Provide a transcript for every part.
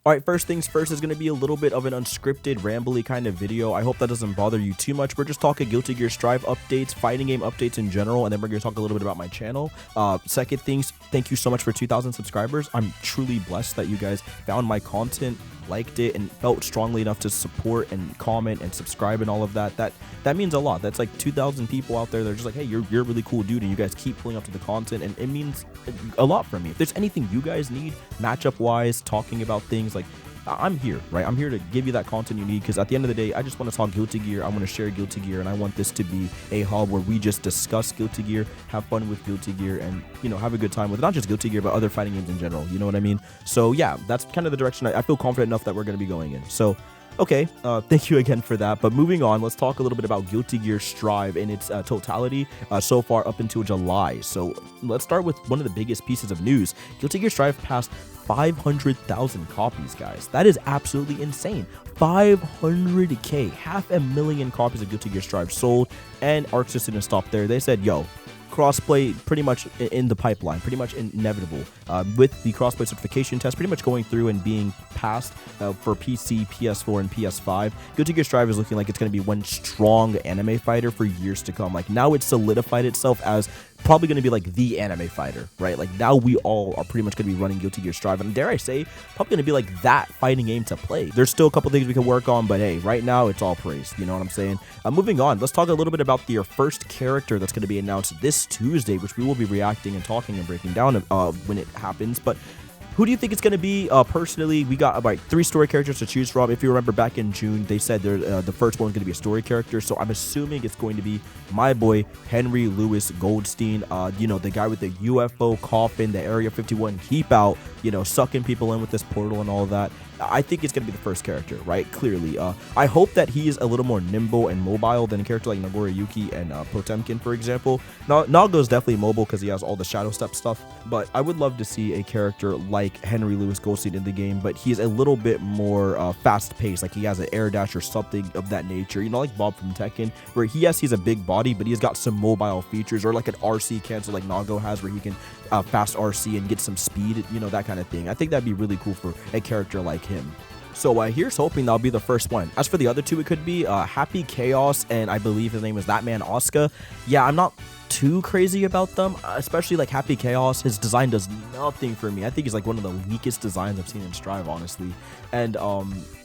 Alright, first things first is going to be a little bit of an unscripted, rambly kind of video. I hope that doesn't bother you too much. We're just talking Guilty Gear Strive updates, fighting game updates in general, and then we're going to talk a little bit about my channel. Second things, thank you so much for 2,000 subscribers. I'm truly blessed that you guys found my content, liked it, and felt strongly enough to support and comment and subscribe and all of that. That means a lot. That's like 2,000 people out there that are just like, hey, you're a really cool dude, and you guys keep pulling up to the content, and it means a lot for me. If there's anything you guys need, matchup-wise, talking about things, like, I'm here, right? I'm here to give you that content you need, because at the end of the day, I just want to talk Guilty Gear. I want to share Guilty Gear, and I want this to be a hub where we just discuss Guilty Gear, have fun with Guilty Gear, and, you know, have a good time with not just Guilty Gear, but other fighting games in general. You know what I mean? So, yeah, that's kind of the direction I feel confident enough that we're going to be going in. So, okay, thank you again for that. But moving on, let's talk a little bit about Guilty Gear Strive in its totality so far up until July. So let's start with one of the biggest pieces of news. Guilty Gear Strive passed 500,000 copies, guys. That is absolutely insane. 500K, 500,000 copies of Guilty Gear Strive sold, and Arc just didn't stop there. They said, yo, crossplay pretty much in the pipeline, pretty much inevitable. With the crossplay certification test pretty much going through and being passed for PC, PS4, and PS5, Guilty Gear Strive is looking like it's going to be one strong anime fighter for years to come. Like, now it's solidified itself as probably going to be like the anime fighter, right? Like, now we all are pretty much going to be running Guilty Gear Strive, and dare I say, probably going to be like that fighting game to play. There's still a couple things we can work on, but hey, right now it's all praised. You know what I'm saying? Moving on, let's talk a little bit about your first character that's going to be announced this Tuesday, which we will be reacting and talking and breaking down when it happens. But who do you think it's going to be? Personally, we got about 3 story characters to choose from. If you remember back in June, they said the first one's going to be a story character. So I'm assuming it's going to be my boy, Henry Louis Goldstein. You know, the guy with the UFO coffin, the Area 51 keep out, you know, sucking people in with this portal and all of that. I think it's going to be the first character, right? Clearly. I hope that he is a little more nimble and mobile than a character like Nagoriyuki and Potemkin, for example. Naga's definitely mobile because he has all the Shadow Step stuff, but I would love to see a character like Henry Louis Goldstein in the game, but he's a little bit more fast-paced, like he has an air dash or something of that nature, you know, like Bob from Tekken, where he's a big body, but he's got some mobile features, or like an RC cancel like Nago has, where he can fast RC and get some speed, you know, that kind of thing. I think that'd be really cool for a character like him. So here's hoping that'll be the first one. As for the other 2, it could be Happy Chaos, and I believe his name is That Man Asuka. Yeah, I'm not too crazy about them, especially like Happy Chaos. His design does nothing for me. I think he's like one of the weakest designs I've seen in Strive, honestly. And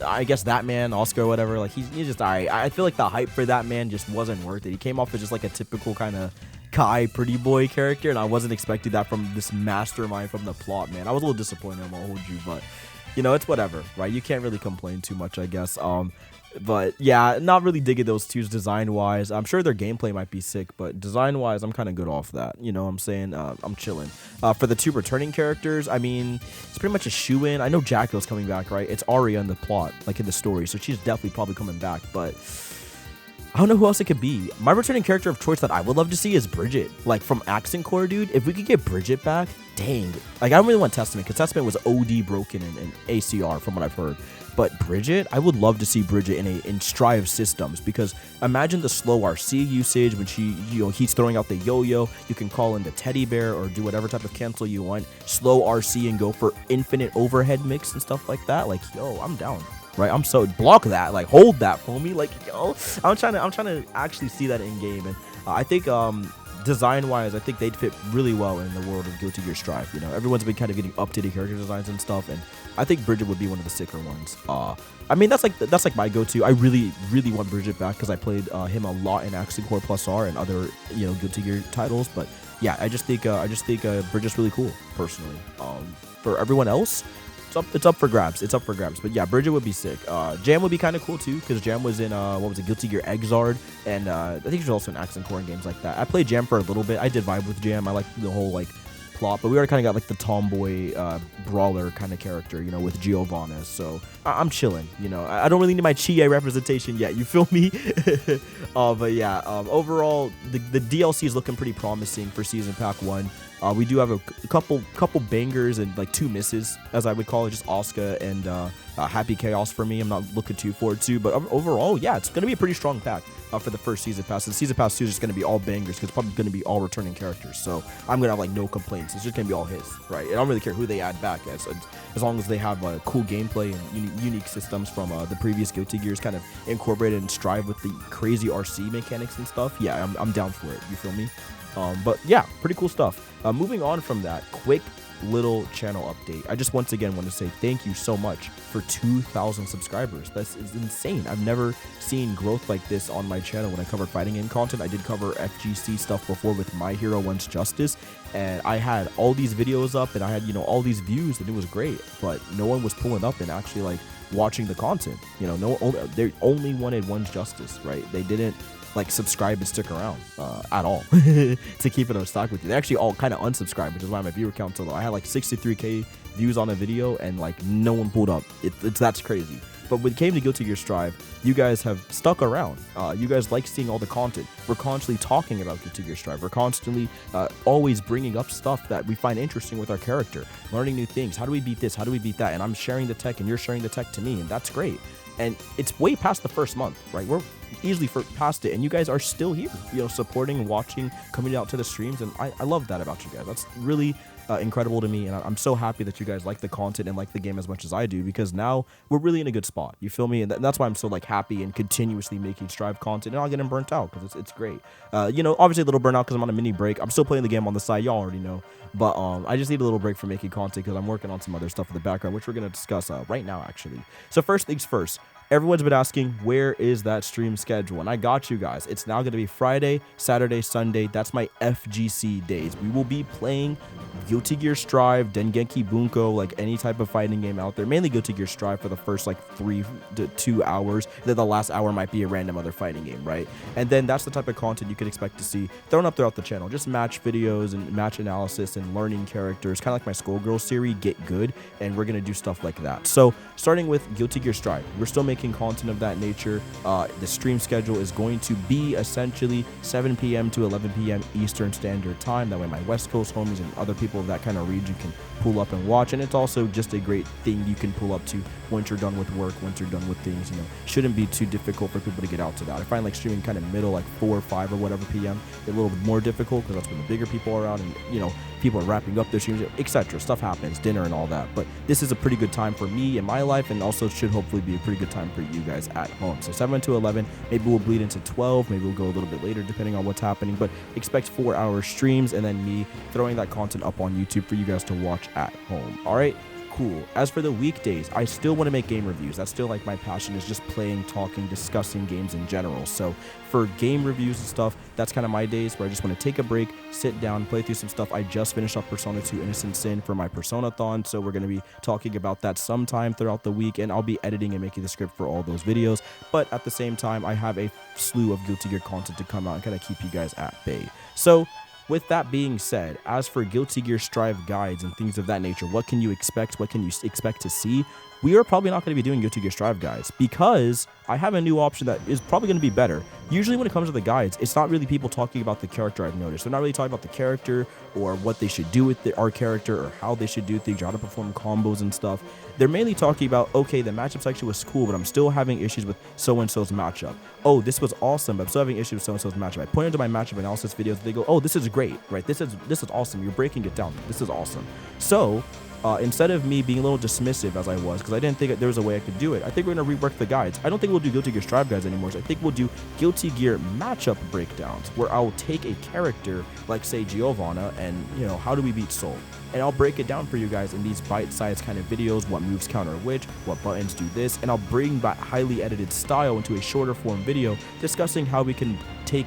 I guess That Man Asuka or whatever, like he's just alright. I feel like the hype for That Man just wasn't worth it. He came off as just like a typical kind of Kai pretty boy character, and I wasn't expecting that from this mastermind from the plot, man. I was a little disappointed, I won't hold you, but you know, it's whatever, right? You can't really complain too much, I guess. But yeah, not really digging those 2s design-wise. I'm sure their gameplay might be sick, but design-wise, I'm kind of good off that. You know what I'm saying? I'm chilling. For the 2 returning characters, I mean, it's pretty much a shoe-in. I know Jacko's coming back, right? It's Arya in the plot, like in the story, so she's definitely probably coming back, but I don't know who else it could be. My returning character of choice that I would love to see is Bridget. Like, from Accent Core, dude. If we could get Bridget back, dang. Like, I don't really want Testament, because Testament was OD broken in ACR, from what I've heard. But Bridget, I would love to see Bridget in Strive systems, because imagine the slow RC usage when he's throwing out the yo-yo. You can call in the teddy bear or do whatever type of cancel you want. Slow RC and go for infinite overhead mix and stuff like that. Like, yo, I'm down. Right, I'm so block that, like hold that for me, like yo, I'm trying to actually see that in game, and I think design wise, I think they'd fit really well in the world of Guilty Gear Strive. You know, everyone's been kind of getting updated character designs and stuff, and I think Bridget would be one of the sicker ones. I mean, that's like my go-to. I really want Bridget back because I played him a lot in Accent Core Plus R and other, you know, Guilty Gear titles. But yeah, I just think Bridget's really cool personally. For everyone else, it's up for grabs. It's up for grabs. But yeah, Bridget would be sick. Jam would be kind of cool too, because Jam was in what was it, Guilty Gear Exard, and I think she was also in Accent Core and games like that. I played Jam for a little bit. I did vibe with Jam. I liked the whole like plot, but we already kind of got like the tomboy brawler kind of character, you know, with Giovanna. So I'm chilling. You know, I don't really need my Chie representation yet. You feel me? But yeah, overall the DLC is looking pretty promising for Season Pack 1. We do have a couple bangers and like 2 misses, as I would call it, just Asuka and Happy Chaos for me. I'm not looking too forward to, but overall, yeah, it's going to be a pretty strong pack for the first Season Pass. And Season Pass 2 is just going to be all bangers because it's probably going to be all returning characters. So I'm going to have like no complaints. It's just going to be all his, right? I don't really care who they add back as long as they have cool gameplay and unique systems from the previous Guilty Gears kind of incorporated and strive with the crazy RC mechanics and stuff. Yeah, I'm down for it. You feel me? But yeah, pretty cool stuff. Moving on from that, quick little channel update. I just once again want to say thank you so much for 2,000 subscribers. This is insane. I've never seen growth like this on my channel when I covered fighting game content. I did cover FGC stuff before with My Hero Wants Justice, and I had all these videos up and I had, all these views, and it was great, but no one was pulling up and actually like watching the content. They only wanted One's Justice, right? They didn't like subscribe and stick around at all to keep it on stock with you. They actually all kind of unsubscribed, which is why my viewer count's so low. I had like 63k views on a video and like no one pulled up. That's crazy. But when it came to Guilty Gear Strive, you guys have stuck around. You guys like seeing all the content. We're constantly talking about Guilty Gear Strive. We're constantly always bringing up stuff that we find interesting with our character, learning new things. How do we beat this? How do we beat that? And I'm sharing the tech and you're sharing the tech to me, and that's great. And it's way past the first month, right? We're easily past it, and you guys are still here, supporting, watching, coming out to the streams, and I love that about you guys. That's really incredible to me, and I'm so happy that you guys like the content and like the game as much as I do, because now we're really in a good spot. You feel me? And that's why I'm so like happy and continuously making Strive content, and not getting burnt out, because it's great. Obviously a little burnt out because I'm on a mini break. I'm still playing the game on the side, y'all already know, but I just need a little break from making content because I'm working on some other stuff in the background, which we're going to discuss right now, actually. So first things first, everyone's been asking, where is that stream schedule? And I got you guys. It's now going to be Friday, Saturday, Sunday. That's my FGC days. We will be playing Guilty Gear Strive, Dengeki Bunko, like any type of fighting game out there. Mainly Guilty Gear Strive for the first like 3 to 2 hours. Then the last hour might be a random other fighting game, right? And then that's the type of content you can expect to see thrown up throughout the channel. Just match videos and match analysis and learning characters. Kind of like my Skullgirl series, Get Good. And we're going to do stuff like that. So starting with Guilty Gear Strive, we're still making content of that nature. The stream schedule is going to be essentially 7 p.m. to 11 p.m. Eastern Standard Time. That way my West Coast homies and other people of that kind of region can pull up and watch. And it's also just a great thing you can pull up to once you're done with work, once you're done with things. Shouldn't be too difficult for people to get out to that. I find like streaming kind of middle, like 4 or 5 or whatever p.m. a little bit more difficult because that's when the bigger people are around and people are wrapping up their streams, etc. Stuff happens, dinner and all that. But this is a pretty good time for me in my life, and also should hopefully be a pretty good time for you guys at home. So 7 to 11, maybe we'll bleed into 12, maybe we'll go a little bit later depending on what's happening, but expect 4-hour streams and then me throwing that content up on YouTube for you guys to watch at home. All right, cool. As for the weekdays, I still want to make game reviews. That's still like my passion, is just playing, talking, discussing games in general. So for game reviews and stuff, that's kind of my days where I just want to take a break, sit down, play through some stuff. I just finished up Persona 2 Innocent Sin for my Persona-thon, so we're going to be talking about that sometime throughout the week, and I'll be editing and making the script for all those videos. But at the same time, I have a slew of Guilty Gear content to come out and kind of keep you guys at bay. So with that being said, as for Guilty Gear Strive guides and things of that nature, what can you expect? What can you expect to see? We are probably not going to be doing Guilty Gear Strive guides because I have a new option that is probably going to be better. Usually when it comes to the guides, it's not really people talking about the character, I've noticed. They're not really talking about the character or what they should do with our character or how they should do things or how to perform combos and stuff. They're mainly talking about, okay, the matchup section was cool, but I'm still having issues with so-and-so's matchup. Oh, this was awesome, but I'm still having issues with so-and-so's matchup. I point into my matchup analysis videos, they go, oh, this is great, right? This is awesome. You're breaking it down. This is awesome. So instead of me being a little dismissive as I was, because I didn't think there was a way I could do it, I think we're going to rework the guides. I don't think we'll do Guilty Gear Strive guides anymore. So I think we'll do Guilty Gear matchup breakdowns, where I'll take a character like, say, Giovanna, and, how do we beat Soul? And I'll break it down for you guys in these bite-sized kind of videos, what moves counter which, what buttons do this, and I'll bring that highly edited style into a shorter form video discussing how we can take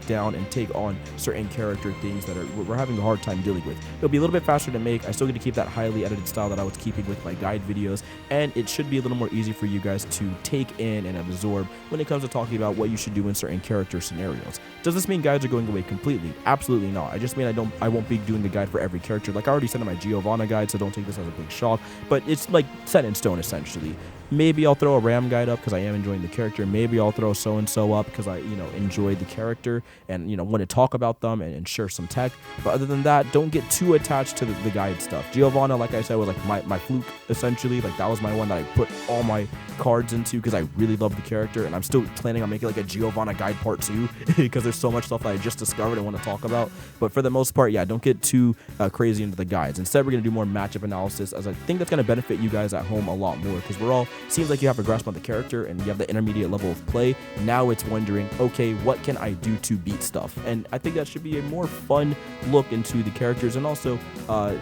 down and take on certain character things that we're having a hard time dealing with. It'll be a little bit faster to make. I still get to keep that highly edited style that I was keeping with my guide videos, and it should be a little more easy for you guys to take in and absorb when it comes to talking about what you should do in certain character scenarios. Does this mean guides are going away completely? Absolutely not. I just mean I won't be doing the guide for every character. Like I already said in my Giovanna guide, so don't take this as a big shock, but it's like set in stone essentially. maybe I'll throw a RAM guide up because I am enjoying the character. Maybe I'll throw so-and-so up because I, enjoy the character and, want to talk about them and share some tech. But other than that, don't get too attached to the guide stuff. Giovanna, like I said, was like my fluke, essentially. Like, that was my one that I put all my cards into because I really love the character, and I'm still planning on making like a Giovanna guide part 2 because there's so much stuff that I just discovered and want to talk about. But for the most part, yeah, don't get too crazy into the guides. Instead, we're going to do more matchup analysis, as I think that's going to benefit you guys at home a lot more, because seems like you have a grasp on the character and you have the intermediate level of play. Now it's wondering, okay, what can I do to beat stuff? And I think that should be a more fun look into the characters, and also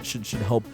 should help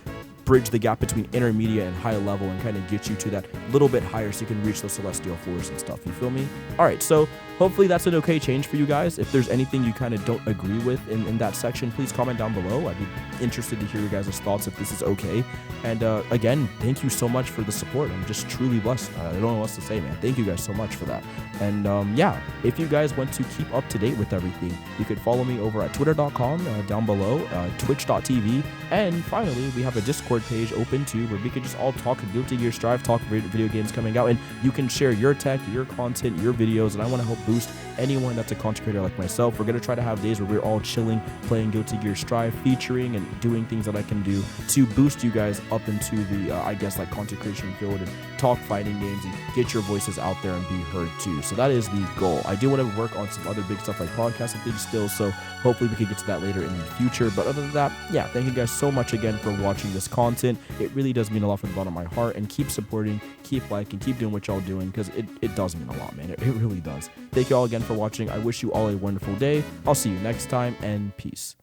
bridge the gap between intermediate and high level and kind of get you to that little bit higher so you can reach those celestial floors and stuff. You feel me? All right, so hopefully that's an okay change for you guys. If there's anything you kind of don't agree with in that section, please comment down below. I'd be interested to hear your guys' thoughts if this is okay. And again, thank you so much for the support. I'm just truly blessed. I don't know what else to say, man. Thank you guys so much for that. And yeah, if you guys want to keep up to date with everything, you could follow me over at twitter.com down below, twitch.tv, and finally, we have a Discord page open too, where we can just all talk Guilty Gear Strive, talk video games coming out, and you can share your tech, your content, your videos, and I want to help boost anyone that's a content creator like myself. We're going to try to have days where we're all chilling, playing Guilty Gear Strive, featuring and doing things that I can do to boost you guys up into the, I guess, like content creation field and talk fighting games and get your voices out there and be heard too. So that is the goal. I do want to work on some other big stuff like podcasts and things still, so hopefully we can get to that later in the future. But other than that, yeah, thank you guys so much again for watching this content. It really does mean a lot from the bottom of my heart, and keep supporting, keep liking, keep doing what y'all doing, because it does mean a lot, man. It really does. Thank you all again for watching. I wish you all a wonderful day. I'll see you next time, and peace.